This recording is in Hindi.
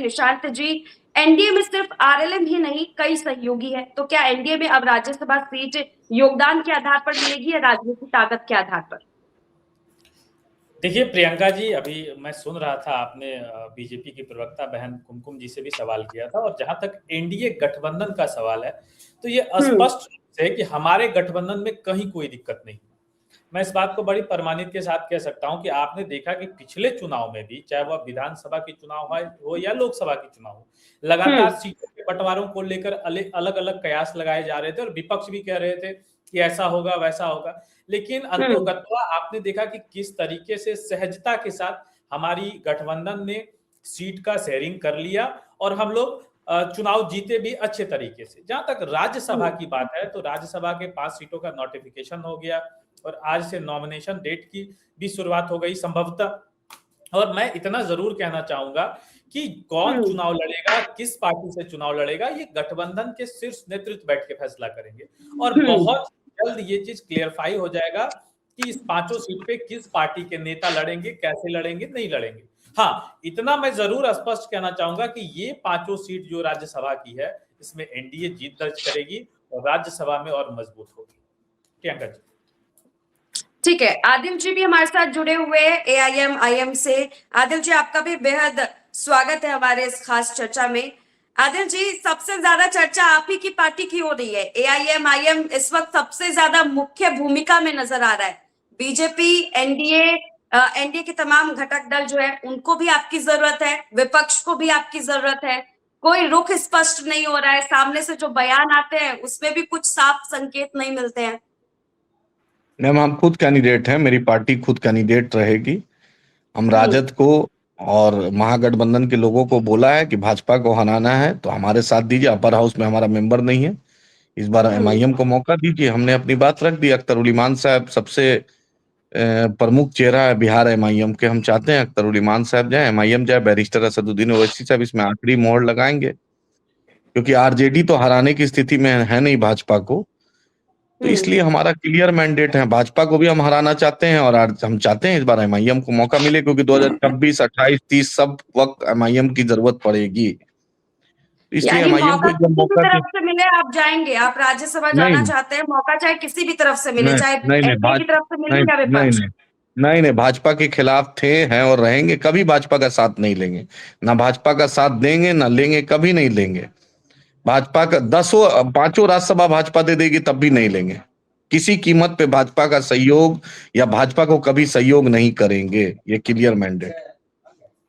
निशांत जी, एनडीए में सिर्फ आरएलएम ही नहीं कई सहयोगी है, तो क्या एनडीए में अब राज्यसभा सीट योगदान के आधार पर मिलेगी या राजनीतिक ताकत के आधार पर? देखिए प्रियंका जी, अभी मैं सुन रहा था आपने बीजेपी की प्रवक्ता बहन कुमकुम जी से भी सवाल किया था, और जहां तक एनडीए गठबंधन का सवाल है तो ये स्पष्ट है कि हमारे गठबंधन में कहीं कोई दिक्कत नहीं। मैं इस बात को बड़ी प्रमाणित के साथ कह सकता हूं कि आपने देखा कि पिछले चुनाव में भी, चाहे वह विधानसभा की चुनाव हो या लोकसभा की चुनाव हो, लगातार सीटों के बंटवारों को लेकर अलग अलग कयास लगाए जा रहे थे और विपक्ष भी कह रहे थे कि ऐसा होगा वैसा होगा। लेकिन अंततोगत्वा आपने देखा कि किस तरीके से सहजता के साथ हमारी गठबंधन ने सीट का शेयरिंग कर लिया और हम लोग चुनाव जीते भी अच्छे तरीके से। जहां तक राज्यसभा की बात है तो राज्यसभा के 5 सीटों का नोटिफिकेशन हो गया और आज से नॉमिनेशन डेट की भी शुरुआत हो गई संभवतः। और मैं इतना जरूर कहना चाहूंगा कि कौन चुनाव लड़ेगा, किस पार्टी से चुनाव लड़ेगा, ये गठबंधन के शीर्ष नेतृत्व बैठ के फैसला करेंगे और बहुत जल्द ये चीज क्लियरफाई हो जाएगा कि इस 5 सीट पे किस पार्टी के नेता लड़ेंगे, कैसे लड़ेंगे, नहीं लड़ेंगे। हाँ, इतना मैं जरूर स्पष्ट कहना चाहूंगा कि ये 5 सीट जो राज्यसभा की है, इसमें एनडीए जीत दर्ज करेगी और राज्यसभा में और मजबूत होगी। प्रियंका जी। ठीक है, आदिल जी भी हमारे साथ जुड़े हुए हैं एआईएम से। आदिल जी, आपका भी बेहद स्वागत है हमारे इस खास चर्चा में। आदिल जी, सबसे ज्यादा चर्चा आप ही की पार्टी की हो रही है। एआईएम इस वक्त सबसे ज्यादा मुख्य भूमिका में नजर आ रहा है। बीजेपी, एनडीए के तमाम घटक दल जो है उनको भी आपकी जरूरत है, विपक्ष को भी आपकी जरूरत है। कोई रुख स्पष्ट नहीं हो रहा है, सामने से जो बयान आते हैं उसमें भी कुछ साफ संकेत नहीं मिलते हैं। मैम, हम खुद कैंडिडेट हैं, मेरी पार्टी खुद कैंडिडेट रहेगी। हम राजद को और महागठबंधन के लोगों को बोला है कि भाजपा को हराना है तो हमारे साथ दीजिए। अपर हाउस में हमारा मेंबर नहीं है, इस बार एमआईएम को मौका दीजिए। हमने अपनी बात रख दी। अख्तर उल इमान साहब सबसे प्रमुख चेहरा है बिहार एमआईएम के। हम चाहते हैं अख्तर उल इमान साहब जाए, एमआईएम जाए, बैरिस्टर असदुद्दीन ओवैसी साहब इसमें आखिरी मोहर लगाएंगे, क्योंकि आरजेडी तो हराने की स्थिति में है नहीं भाजपा को। तो इसलिए हमारा क्लियर मैंडेट है, भाजपा को भी हम हराना चाहते हैं और हम चाहते हैं इस बार एमआईएम को मौका मिले, क्योंकि 2026, 28, 30 सब वक्त एमआईएम की जरूरत पड़ेगी। इसलिए एमआईएम को जब मौका तरफ से मिले आप जाएंगे, आप राज्यसभा जाना चाहते हैं, मौका चाहे किसी भी तरफ से मिले, चाहे एनडीए की तरफ से मिले या विपक्ष। नहीं, भाजपा के खिलाफ थे, हैं और रहेंगे। कभी भाजपा का साथ नहीं लेंगे, ना भाजपा का साथ देंगे ना लेंगे, कभी नहीं लेंगे। भाजपा का 5 राज्यसभा भाजपा दे देगी तब भी नहीं लेंगे। किसी कीमत पे भाजपा का सहयोग या भाजपा को कभी सहयोग नहीं करेंगे, ये क्लियर मैंडेट।